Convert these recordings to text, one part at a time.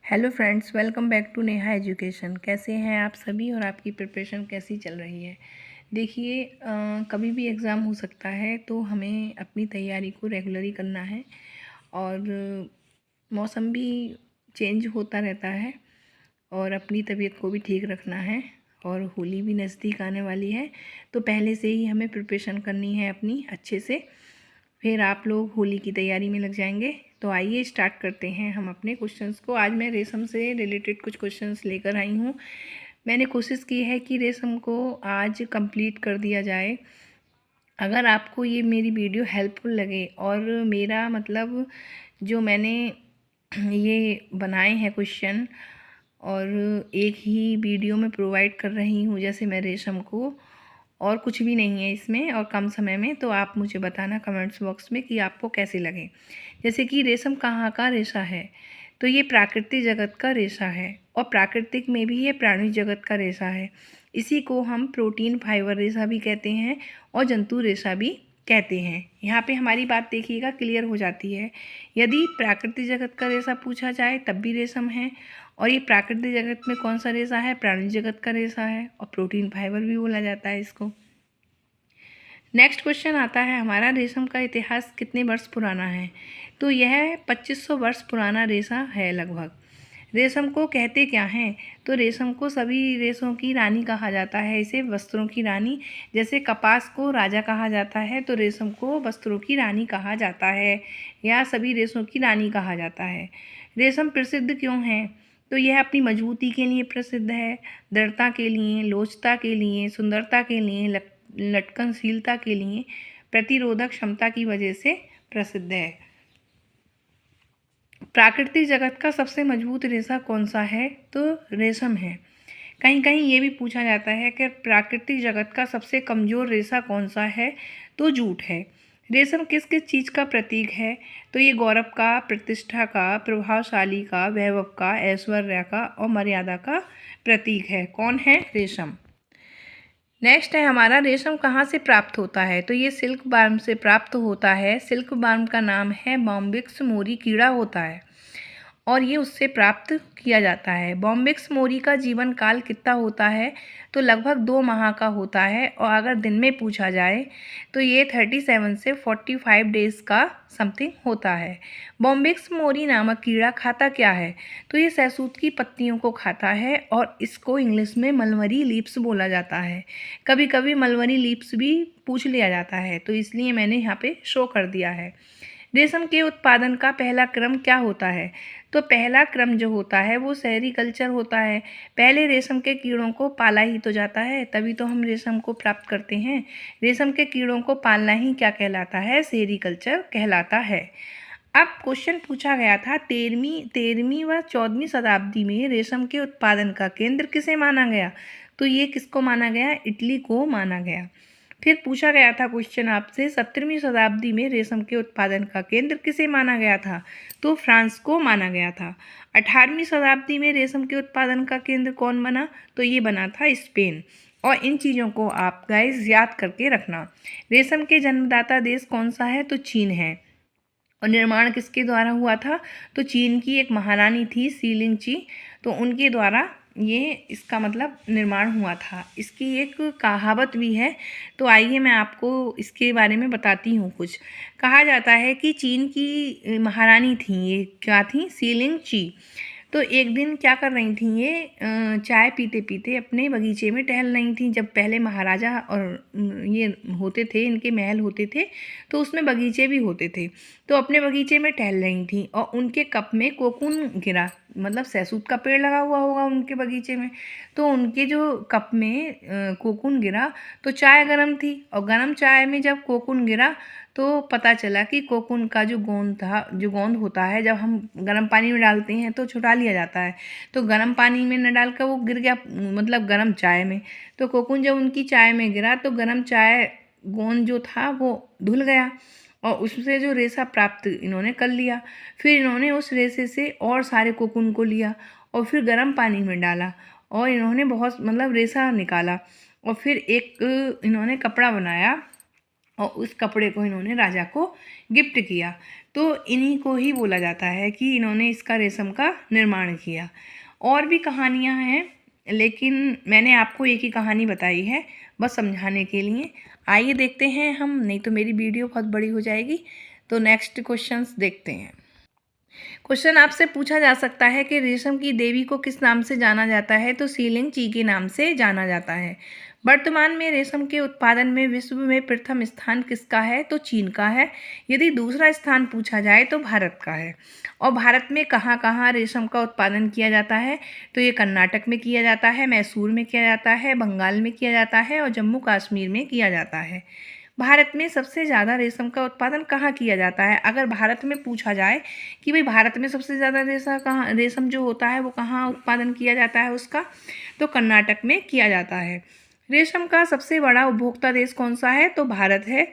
Hello friends, welcome back to Neha education. कैसे हैं आप सभी और आपकी प्रिपरेशन कैसी चल रही है। देखिए, कभी भी एग्ज़ाम हो सकता है तो हमें अपनी तैयारी को रेगुलरली करना है। और मौसम भी चेंज होता रहता है और अपनी तबीयत को भी ठीक रखना है। और होली भी नज़दीक आने वाली है तो पहले से ही हमें प्रिपरेशन करनी है अपनी अच्छे से। फिर आप लोग होली की तैयारी में लग जाएंगे। तो आइए स्टार्ट करते हैं हम अपने क्वेश्चंस को। आज मैं रेशम से रिलेटेड कुछ क्वेश्चंस लेकर आई हूँ। मैंने कोशिश की है कि रेशम को आज कंप्लीट कर दिया जाए। अगर आपको ये मेरी वीडियो हेल्पफुल लगे और मेरा मतलब जो मैंने ये बनाए हैं क्वेश्चन और एक ही वीडियो में प्रोवाइड कर रही हूँ, जैसे मैं रेशम को, और कुछ भी नहीं है इसमें और कम समय में, तो आप मुझे बताना कमेंट्स बॉक्स में कि आपको कैसे लगे। जैसे कि रेशम कहाँ का रेशा है, तो ये प्राकृतिक जगत का रेशा है और प्राकृतिक में भी ये प्राणी जगत का रेशा है। इसी को हम प्रोटीन फाइबर रेशा भी कहते हैं और जंतु रेशा भी कहते हैं। यहाँ पे हमारी बात देखिएगा क्लियर हो जाती है। यदि प्राकृतिक जगत का रेशा पूछा जाए तब भी रेशम है, और ये प्राकृतिक जगत में कौन सा रेशा है, प्राणी जगत का रेशा है, और प्रोटीन फाइबर भी बोला जाता है इसको। नेक्स्ट क्वेश्चन आता है हमारा, रेशम का इतिहास कितने वर्ष पुराना है। तो यह 2500 वर्ष पुराना रेशा है लगभग। रेशम को कहते क्या हैं, तो रेशम को सभी रेशों की रानी कहा जाता है, इसे वस्त्रों की रानी। जैसे कपास को राजा कहा जाता है तो रेशम को वस्त्रों की रानी कहा जाता है, या सभी रेशों की रानी कहा जाता है। रेशम प्रसिद्ध क्यों है, तो यह अपनी मजबूती के लिए प्रसिद्ध है, दृढ़ता के लिए, लोचता के लिए, सुंदरता के लिए, लटकनशीलता के लिए, प्रतिरोधक क्षमता की वजह से प्रसिद्ध है। प्राकृतिक जगत का सबसे मजबूत रेशा कौन सा है, तो रेशम है। कहीं कहीं ये भी पूछा जाता है कि प्राकृतिक जगत का सबसे कमज़ोर रेशा कौन सा है, तो जूट है। रेशम किस किस चीज़ का प्रतीक है, तो ये गौरव का, प्रतिष्ठा का, प्रभावशाली का, वैभव का, ऐश्वर्य का और मर्यादा का प्रतीक है। कौन है, रेशम। नेक्स्ट है हमारा, रेशम कहाँ से प्राप्त होता है, तो ये सिल्क वर्म से प्राप्त होता है। सिल्क वर्म का नाम है बॉम्बिक्स मोरी कीड़ा होता है और ये उससे प्राप्त किया जाता है। बॉम्बिक्स मोरी का जीवन काल कितना होता है, तो लगभग 2 माह का होता है, और अगर दिन में पूछा जाए तो ये 37 से 45 डेज़ का समथिंग होता है। बॉम्बिक्स मोरी नामक कीड़ा खाता क्या है, तो ये सहसूत की पत्तियों को खाता है और इसको इंग्लिश में मलबरी लीव्स बोला जाता है। कभी कभी मलबरी लीव्स भी पूछ लिया जाता है, तो इसलिए मैंने यहाँ पे शो कर दिया है। रेशम के उत्पादन का पहला क्रम क्या होता है, तो पहला क्रम जो होता है वो सेरीकल्चर होता है। पहले रेशम के कीड़ों को पाला ही तो जाता है, तभी तो हम रेशम को प्राप्त करते हैं। रेशम के कीड़ों को पालना ही क्या कहलाता है, सेरीकल्चर कहलाता है। अब क्वेश्चन पूछा गया था, 13वीं व 14वीं शताब्दी में रेशम के उत्पादन का केंद्र किसे माना गया, तो ये किसको माना गया, इटली को माना गया। फिर पूछा गया था क्वेश्चन आपसे, 17वीं शताब्दी में रेशम के उत्पादन का केंद्र किसे माना गया था, तो फ्रांस को माना गया था। 18वीं शताब्दी में रेशम के उत्पादन का केंद्र कौन बना, तो ये बना था स्पेन। और इन चीज़ों को आप गाइस याद करके रखना। रेशम के जन्मदाता देश कौन सा है, तो चीन है। और निर्माण किसके द्वारा हुआ था, तो चीन की एक महारानी थी सीलिंगची, तो उनके द्वारा ये इसका मतलब निर्माण हुआ था। इसकी एक कहावत भी है, तो आइए मैं आपको इसके बारे में बताती हूँ। कुछ कहा जाता है कि चीन की महारानी थी, ये क्या थी, सीलिंगची। तो एक दिन क्या कर रही थी ये, चाय पीते पीते अपने बगीचे में टहल रही थी। जब पहले महाराजा और ये होते थे, इनके महल होते थे, तो उसमें बगीचे भी होते थे। तो अपने बगीचे में टहल रही थी और उनके कप में कोकून गिरा, मतलब सहसूत का पेड़ लगा हुआ होगा उनके बगीचे में। तो उनके जो कप में कोकून गिरा तो चाय गर्म थी, और गर्म चाय में जब कोकून गिरा तो पता चला कि कोकून का जो गोंद था, जो गोंद होता है, जब हम गर्म पानी में डालते हैं तो छुटा लिया जाता है। तो गर्म पानी में न डालकर वो गिर गया, मतलब गर्म चाय में। तो कोकून जब उनकी चाय में गिरा तो गर्म चाय गोंद जो था वो धुल गया, और उससे जो रेशा प्राप्त इन्होंने कर लिया। फिर इन्होंने उस रेशे से और सारे कोकून को लिया और फिर गर्म पानी में डाला, और इन्होंने बहुत मतलब रेशा निकाला, और फिर एक इन्होंने कपड़ा बनाया और उस कपड़े को इन्होंने राजा को गिफ्ट किया। तो इन्हीं को ही बोला जाता है कि इन्होंने इसका रेशम का निर्माण किया। और भी कहानियाँ हैं, लेकिन मैंने आपको एक ही कहानी बताई है बस समझाने के लिए। आइए देखते हैं हम, नहीं तो मेरी वीडियो बहुत बड़ी हो जाएगी। तो नेक्स्ट क्वेश्चंस देखते हैं। क्वेश्चन आपसे पूछा जा सकता है कि रेशम की देवी को किस नाम से जाना जाता है? तो सीलिंग ची के नाम से जाना जाता है। वर्तमान में रेशम के उत्पादन में विश्व में प्रथम स्थान किसका है? तो चीन का है। यदि दूसरा स्थान पूछा जाए तो भारत का है। और भारत में कहाँ कहाँ रेशम का उत्पादन किया जाता है? तो ये कर्नाटक में किया जाता है, मैसूर में किया जाता है, बंगाल में किया जाता है और जम्मू कश्मीर में किया जाता है। भारत में सबसे ज़्यादा रेशम का उत्पादन कहाँ किया जाता है? अगर भारत में पूछा जाए कि भाई भारत में सबसे ज़्यादा रेशम जो होता है वो कहाँ उत्पादन किया जाता है उसका, तो कर्नाटक में किया जाता है। रेशम का सबसे बड़ा उपभोक्ता देश कौन सा है? तो भारत है।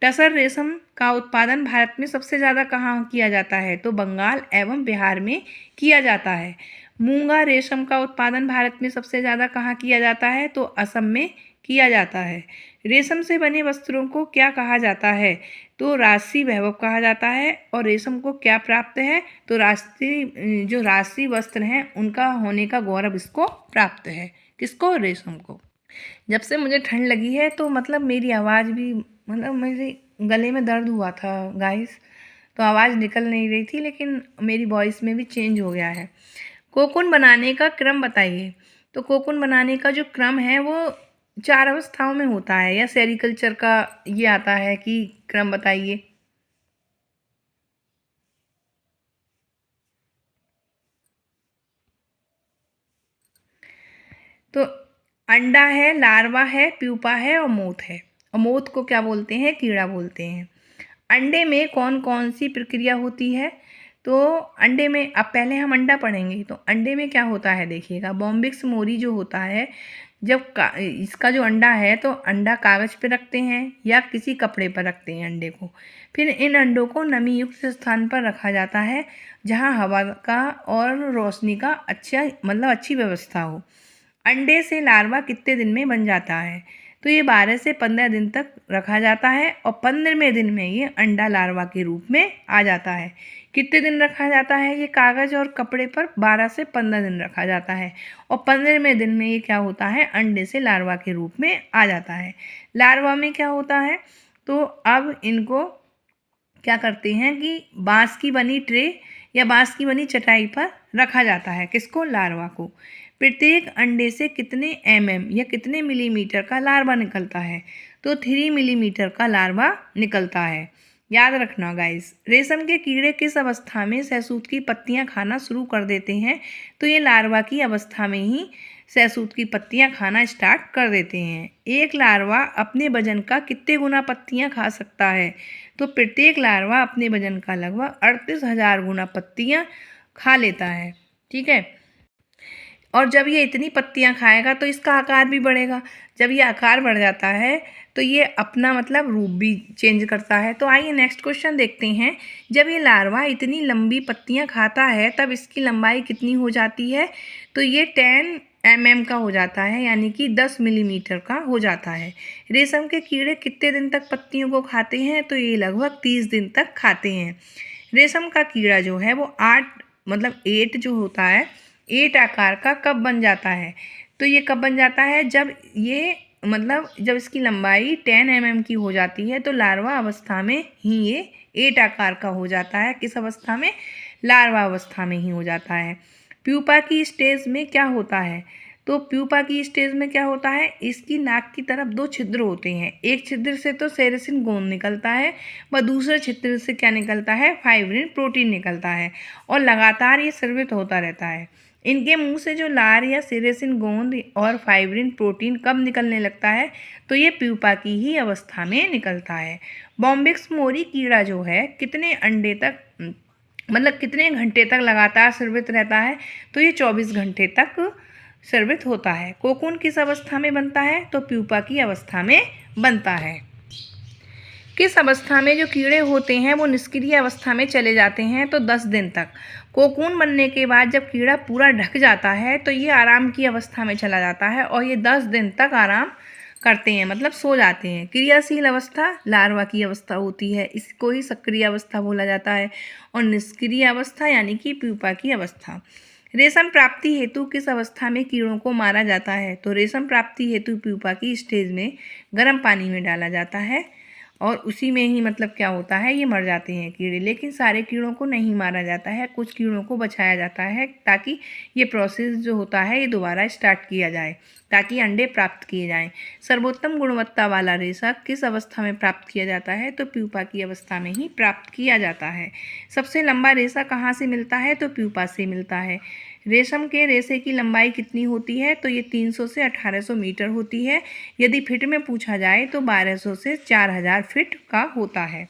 टसर रेशम का उत्पादन भारत में सबसे ज़्यादा कहाँ किया जाता है? तो बंगाल एवं बिहार में किया जाता है। मूंगा रेशम का उत्पादन भारत में सबसे ज़्यादा कहाँ किया जाता है? तो असम में किया जाता है। रेशम से बने वस्त्रों को क्या कहा जाता है? तो राष्ट्रीय वैभव कहा जाता है। और रेशम को क्या प्राप्त है? तो राष्ट्रीय वस्त्र हैं उनका होने का गौरव इसको प्राप्त है। किसको? रेशम को। जब से मुझे ठंड लगी है तो मतलब मेरी आवाज़ भी, मतलब मेरे गले में दर्द हुआ था गाइस, तो आवाज़ निकल नहीं रही थी, लेकिन मेरी वॉइस में भी चेंज हो गया है। कोकून बनाने का क्रम बताइए। तो कोकून बनाने का जो क्रम है वो 4 अवस्थाओं में होता है, या सेरिकल्चर का ये आता है कि क्रम बताइए। तो अंडा है, लार्वा है, प्यूपा है और मोथ है। और मोथ को क्या बोलते हैं? कीड़ा बोलते हैं। अंडे में कौन कौन सी प्रक्रिया होती है? तो अंडे में, अब पहले हम अंडा पढ़ेंगे। तो अंडे में क्या होता है देखिएगा, बॉम्बिक्स मोरी जो होता है, जब इसका जो अंडा है तो अंडा कागज़ पे रखते हैं या किसी कपड़े पर रखते हैं अंडे को। फिर इन अंडों को नमी युक्त स्थान पर रखा जाता है जहाँ हवा का और रोशनी का अच्छी व्यवस्था हो। अंडे से लार्वा कितने दिन में बन जाता है? तो ये 12 से 15 दिन तक रखा जाता है और 15वें दिन में ये अंडा लार्वा के रूप में आ जाता है। कितने दिन रखा जाता है? ये कागज़ और कपड़े पर 12 से 15 दिन रखा जाता है और 15वें दिन में ये क्या होता है? अंडे से लार्वा के रूप में आ जाता है। लार्वा में क्या होता है? तो अब इनको क्या करते हैं कि बाँस की बनी ट्रे या बाँस की बनी चटाई पर रखा जाता है। किसको? लार्वा को। प्रत्येक अंडे से कितने या कितने मिलीमीटर का लार्वा निकलता है? तो 3 मिलीमीटर का लार्वा निकलता है। याद रखना गाइस, रेशम के कीड़े किस अवस्था में सहसूत की पत्तियां खाना शुरू कर देते हैं? तो ये लार्वा की अवस्था में ही सहसूत की पत्तियां खाना स्टार्ट कर देते हैं। एक लार्वा अपने वजन का कितने गुना पत्तियां खा सकता है? तो प्रत्येक लार्वा अपने वजन का लगभग 38,000 गुना पत्तियां खा लेता है। ठीक है। और जब ये इतनी पत्तियां खाएगा तो इसका आकार भी बढ़ेगा। जब ये आकार बढ़ जाता है तो ये अपना रूप भी चेंज करता है। तो आइए नेक्स्ट क्वेश्चन देखते हैं। जब ये लार्वा इतनी लंबी पत्तियां खाता है तब इसकी लंबाई कितनी हो जाती है? तो ये 10 mm का हो जाता है, यानी कि 10 मिलीमीटर का हो जाता है। रेशम के कीड़े कितने दिन तक पत्तियों को खाते हैं? तो ये लगभग 30 दिन तक खाते हैं। रेशम का कीड़ा जो है वो 8 जो होता है 8 आकार का कब बन जाता है? तो ये कब बन जाता है? जब इसकी लंबाई 10 mm की हो जाती है तो लार्वा अवस्था में ही ये 8 आकार का हो जाता है। किस अवस्था में? लार्वा अवस्था में ही हो जाता है। प्यूपा की स्टेज में क्या होता है? तो प्यूपा की स्टेज में क्या होता है? इसकी नाक की तरफ 2 छिद्र होते हैं। एक छिद्र से तो सेरेसिन गोंद निकलता है व दूसरे छिद्र से क्या निकलता है? फाइब्रिन प्रोटीन निकलता है और लगातार ये स्रावित होता रहता है। इनके मुंह से जो लार या सेरेसिन गोंद और फाइब्रिन प्रोटीन कब निकलने लगता है? तो ये प्यूपा की ही अवस्था में निकलता है। बॉम्बिक्स मोरी कीड़ा जो है कितने घंटे तक लगातार स्रावित रहता है? तो ये 24 घंटे तक स्रावित होता है। कोकून किस अवस्था में बनता है? तो प्यूपा की अवस्था में बनता है। किस अवस्था में जो कीड़े होते हैं वो निष्क्रिय अवस्था में चले जाते हैं? तो 10 दिन तक। कोकून बनने के बाद जब कीड़ा पूरा ढक जाता है तो ये आराम की अवस्था में चला जाता है और ये 10 दिन तक आराम करते हैं, मतलब सो जाते हैं। क्रियाशील अवस्था लार्वा की अवस्था होती है, इसको ही सक्रिय अवस्था बोला जाता है। और निष्क्रिय अवस्था यानी कि प्यूपा की अवस्था। रेशम प्राप्ति हेतु किस अवस्था में कीड़ों को मारा जाता है? तो रेशम प्राप्ति हेतु प्यूपा की स्टेज में गर्म पानी में डाला जाता है और उसी में ही मतलब क्या होता है, ये मर जाते हैं कीड़े। लेकिन सारे कीड़ों को नहीं मारा जाता है, कुछ कीड़ों को बचाया जाता है ताकि ये प्रोसेस जो होता है ये दोबारा स्टार्ट किया जाए, ताकि अंडे प्राप्त किए जाएं। सर्वोत्तम गुणवत्ता वाला रेशा किस अवस्था में प्राप्त किया जाता है? तो प्यूपा की अवस्था में ही प्राप्त किया जाता है। सबसे लंबा रेशा कहाँ से मिलता है? तो प्यूपा से मिलता है। रेशम के रेशे की लंबाई कितनी होती है? तो ये 300 से 1800 मीटर होती है। यदि फिट में पूछा जाए तो 1200 से 4000 फिट का होता है।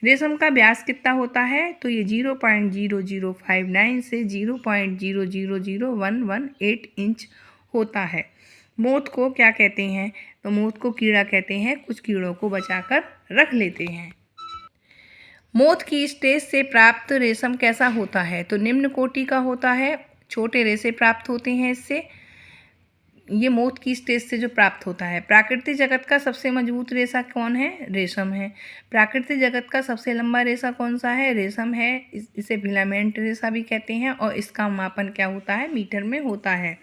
रेशम का व्यास कितना होता है? तो ये 0.0059 से 0.000118 इंच होता है। मोथ को क्या कहते हैं? तो मोथ को कीड़ा कहते हैं, कुछ कीड़ों को बचाकर रख लेते हैं। मोथ की स्टेज से प्राप्त रेशम कैसा होता है? तो निम्न कोटि का होता है, छोटे रेशे प्राप्त होते हैं इससे। ये मोथ की स्टेज से जो प्राप्त होता है। प्राकृतिक जगत का सबसे मजबूत रेशा कौन है? रेशम है। प्राकृतिक जगत का सबसे लंबा रेशा कौन सा है? रेशम है। इसे फिलामेंट रेशा भी कहते हैं और इसका मापन क्या होता है? मीटर में होता है।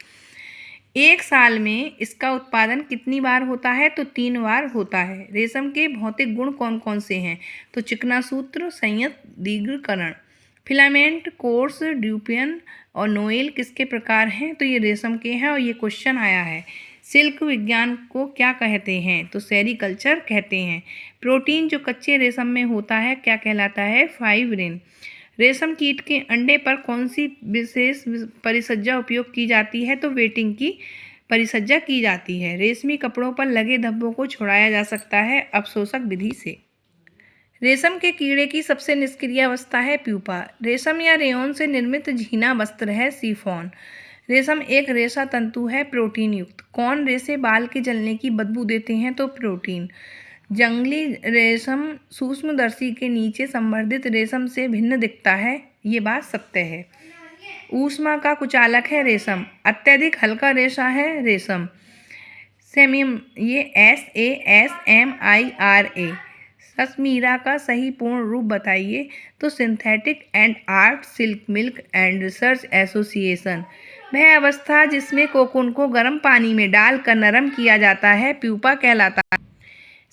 एक साल में इसका उत्पादन कितनी बार होता है? तो 3 बार होता है। रेशम के भौतिक गुण कौन कौन से हैं? तो चिकना सूत्र, संयत, दीर्घकरण। फिलामेंट, कोर्स, ड्यूपियन और नोएल किसके प्रकार हैं? तो ये रेशम के हैं और ये क्वेश्चन आया है। सिल्क विज्ञान को क्या कहते हैं? तो सेरीकल्चर कहते हैं। प्रोटीन जो कच्चे रेशम में होता है क्या कहलाता है? फाइब्रिन। रेशम कीट के अंडे पर कौन सी विशेष परिसज्जा उपयोग की जाती है? तो वेटिंग की परिसज्जा की जाती है। रेशमी कपड़ों पर लगे धब्बों को छुड़ाया जा सकता है अवशोषक विधि से। रेशम के कीड़े की सबसे निष्क्रिय अवस्था है प्यूपा। रेशम या रेयॉन से निर्मित झीना वस्त्र है सिफॉन। रेशम एक रेशा तंतु है प्रोटीन युक्त। कौन रेशे बाल के जलने की बदबू देते हैं? तो प्रोटीन। जंगली रेशम सूक्ष्मदर्शी के नीचे संवर्धित रेशम से भिन्न दिखता है, ये बात सत्य है। ऊष्मा का कुचालक है रेशम। अत्यधिक हल्का रेशा है रेशम। सेमियम, ये SASMIRA। ससमीरा का सही पूर्ण रूप बताइए। तो synthetic and art silk milk and research association. वह अवस्था जिसमें कोकून को गर्म पानी में डालकर नरम किया जाता है प्यूपा कहलाता है।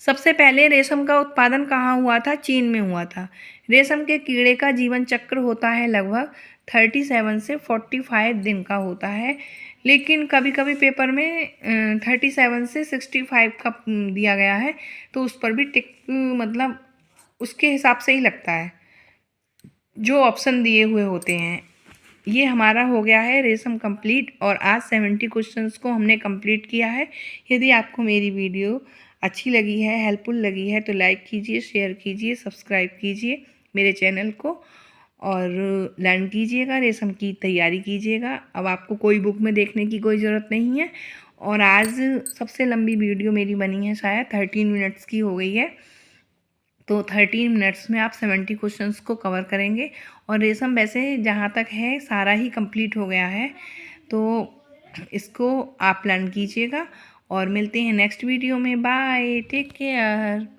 सबसे पहले रेशम का उत्पादन कहाँ हुआ था? चीन में हुआ था। रेशम के कीड़े का जीवन चक्र होता है लगभग 37 से 45 दिन का होता है, लेकिन कभी कभी पेपर में 37 से 65 का दिया गया है, तो उस पर भी टिक मतलब उसके हिसाब से ही लगता है जो ऑप्शन दिए हुए होते हैं। ये हमारा हो गया है रेशम कंप्लीट और आज 70 क्वेश्चंस को हमने कंप्लीट किया है। यदि आपको मेरी वीडियो अच्छी लगी है, हेल्पफुल लगी है तो लाइक कीजिए, शेयर कीजिए, सब्सक्राइब कीजिए मेरे चैनल को और लर्न कीजिएगा, रेशम की तैयारी कीजिएगा। अब आपको कोई बुक में देखने की कोई ज़रूरत नहीं है। और आज सबसे लंबी वीडियो मेरी बनी है, शायद 13 मिनट्स की हो गई है। तो 13 मिनट्स में आप 70 क्वेश्चंस को कवर करेंगे और रेशम वैसे जहाँ तक है सारा ही कंप्लीट हो गया है, तो इसको आप लर्न कीजिएगा और मिलते हैं नेक्स्ट वीडियो में। Bye, take care.